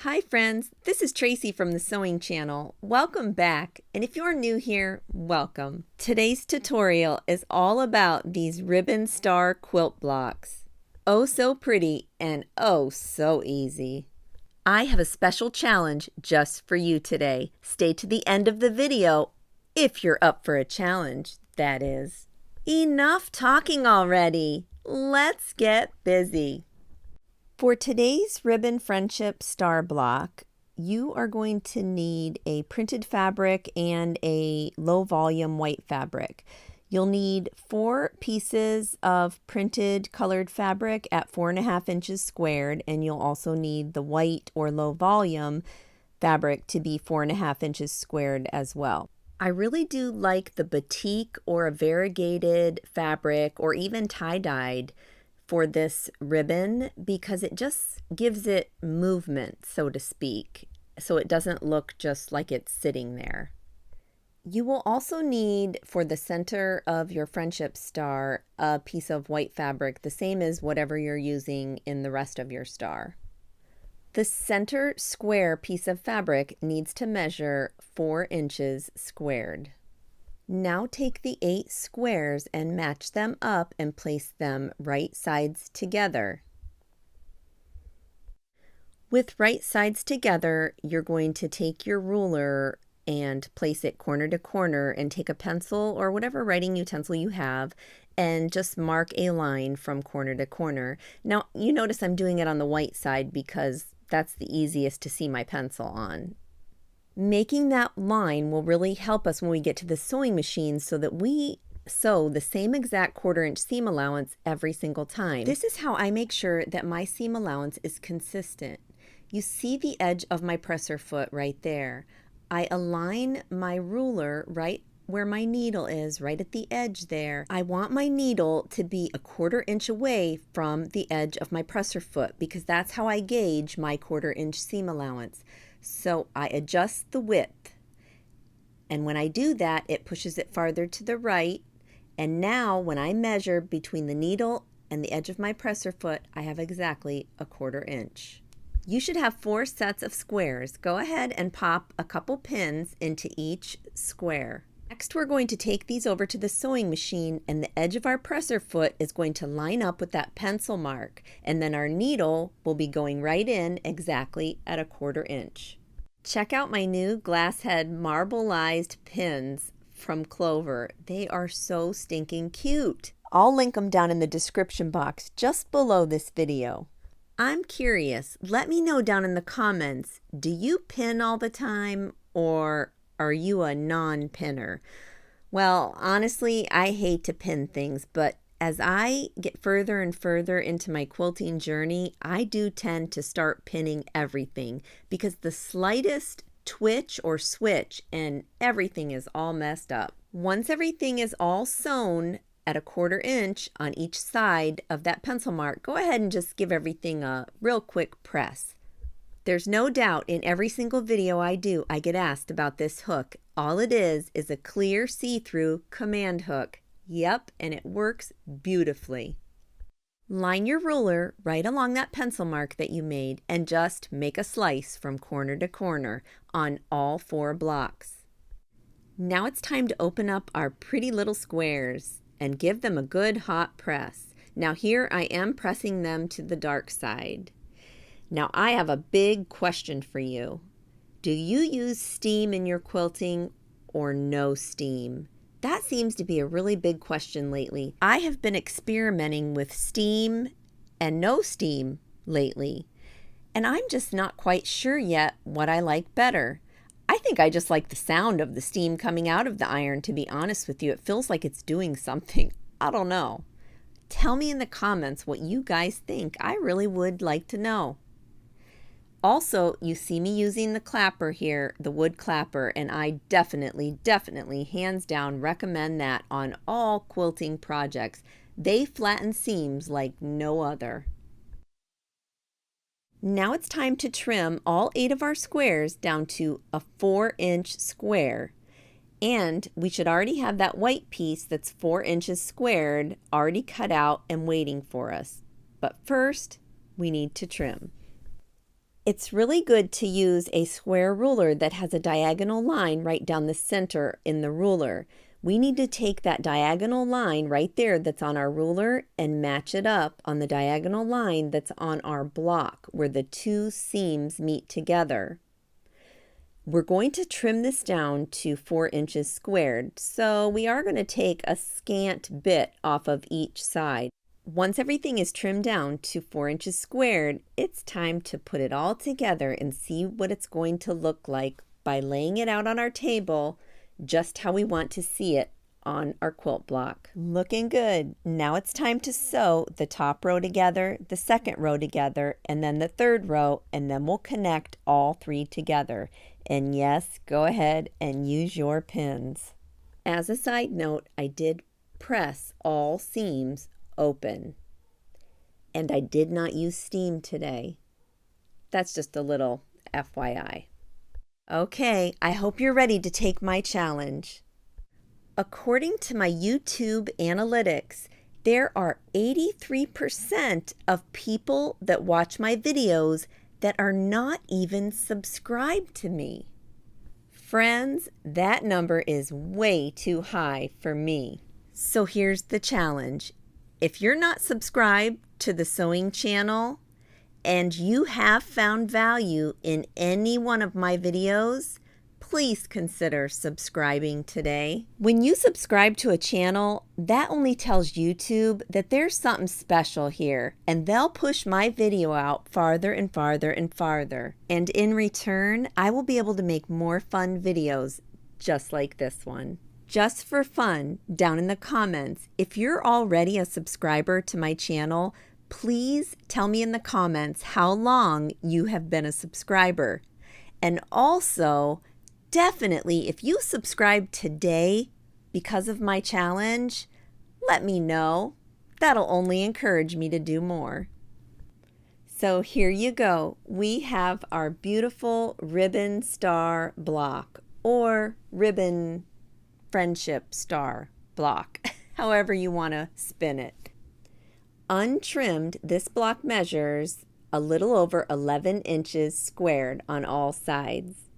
Hi friends, this is Tracy from the Sewing Channel. Welcome back, and if you're new here, welcome. Today's tutorial is all about these Ribbon Star Quilt Blocks. Oh so pretty and oh so easy. I have a special challenge just for you today. Stay to the end of the video if you're up for a challenge, that is. Enough talking already. Let's get busy. For today's Ribbon Friendship Star Block, you are going to need a printed fabric and a low volume white fabric. You'll need 4 pieces of printed colored fabric at 4.5 inches squared, and you'll also need the white or low volume fabric to be 4.5 inches squared as well. I really do like the batik or a variegated fabric or even tie-dyed for this ribbon because it just gives it movement, so to speak, so it doesn't look just like it's sitting there. You will also need, for the center of your friendship star, a piece of white fabric, the same as whatever you're using in the rest of your star. The center square piece of fabric needs to measure 4 inches squared. Now take the 8 squares and match them up and place them right sides together. With right sides together, you're going to take your ruler and place it corner to corner and take a pencil or whatever writing utensil you have and just mark a line from corner to corner. Now you notice I'm doing it on the white side because that's the easiest to see my pencil on. Making that line will really help us when we get to the sewing machine so that we sew the same exact 1/4 inch seam allowance every single time. This is how I make sure that my seam allowance is consistent. You see the edge of my presser foot right there. I align my ruler right where my needle is, right at the edge there. I want my needle to be a 1/4 inch away from the edge of my presser foot because that's how I gauge my 1/4 inch seam allowance. So I adjust the width, and when I do that, it pushes it farther to the right, and now when I measure between the needle and the edge of my presser foot, I have exactly a 1/4 inch. You should have 4 sets of squares. Go ahead and pop a couple pins into each square. Next, we're going to take these over to the sewing machine, and the edge of our presser foot is going to line up with that pencil mark, and then our needle will be going right in exactly at a 1/4 inch. Check out my new glass head marbleized pins from Clover. They are so stinking cute. I'll link them down in the description box just below this video. I'm curious, let me know down in the comments, do you pin all the time or are you a non-pinner? Well, honestly, I hate to pin things, but as I get further and further into my quilting journey, I do tend to start pinning everything because the slightest twitch or switch and everything is all messed up. Once everything is all sewn at a 1/4 inch on each side of that pencil mark, go ahead and just give everything a real quick press. There's no doubt in every single video I do, I get asked about this hook. All it is a clear see-through command hook. Yep, and it works beautifully. Line your ruler right along that pencil mark that you made and just make a slice from corner to corner on all 4 blocks. Now it's time to open up our pretty little squares and give them a good hot press. Now here I am pressing them to the dark side. Now I have a big question for you. Do you use steam in your quilting or no steam? That seems to be a really big question lately. I have been experimenting with steam and no steam lately, and I'm just not quite sure yet what I like better. I think I just like the sound of the steam coming out of the iron, to be honest with you. It feels like it's doing something. I don't know. Tell me in the comments what you guys think. I really would like to know. Also, you see me using the clapper here, the wood clapper, and I definitely, hands down recommend that on all quilting projects. They flatten seams like no other. Now it's time to trim all 8 of our squares down to a 4-inch square. And we should already have that white piece that's 4 inches squared already cut out and waiting for us. But first, we need to trim. It's really good to use a square ruler that has a diagonal line right down the center in the ruler. We need to take that diagonal line right there that's on our ruler and match it up on the diagonal line that's on our block where the two seams meet together. We're going to trim this down to 4 inches squared, so we are going to take a scant bit off of each side. Once everything is trimmed down to 4 inches squared, it's time to put it all together and see what it's going to look like by laying it out on our table just how we want to see it on our quilt block. Looking good. Now it's time to sew the top row together, the second row together, and then the third row, and then we'll connect all 3 together. And yes, go ahead and use your pins. As a side note, I did press all seams open, and I did not use steam today. That's just a little FYI. Okay, I hope you're ready to take my challenge. According to my YouTube analytics, there are 83% of people that watch my videos that are not even subscribed to me. Friends, that number is way too high for me. So here's the challenge. If you're not subscribed to the sewing channel and you have found value in any one of my videos, please consider subscribing today. When you subscribe to a channel, that only tells YouTube that there's something special here, and they'll push my video out farther and farther and farther. And in return, I will be able to make more fun videos just like this one. Just for fun, down in the comments, if you're already a subscriber to my channel, please tell me in the comments how long you have been a subscriber. And also, definitely, if you subscribe today because of my challenge, let me know. That'll only encourage me to do more. So here you go. We have our beautiful Ribbon Star Block, or Ribbon Friendship Star Block, however you want to spin it. Untrimmed, this block measures a little over 11 inches squared on all sides.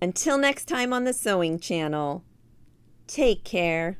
Until next time on the Sewing Channel, take care.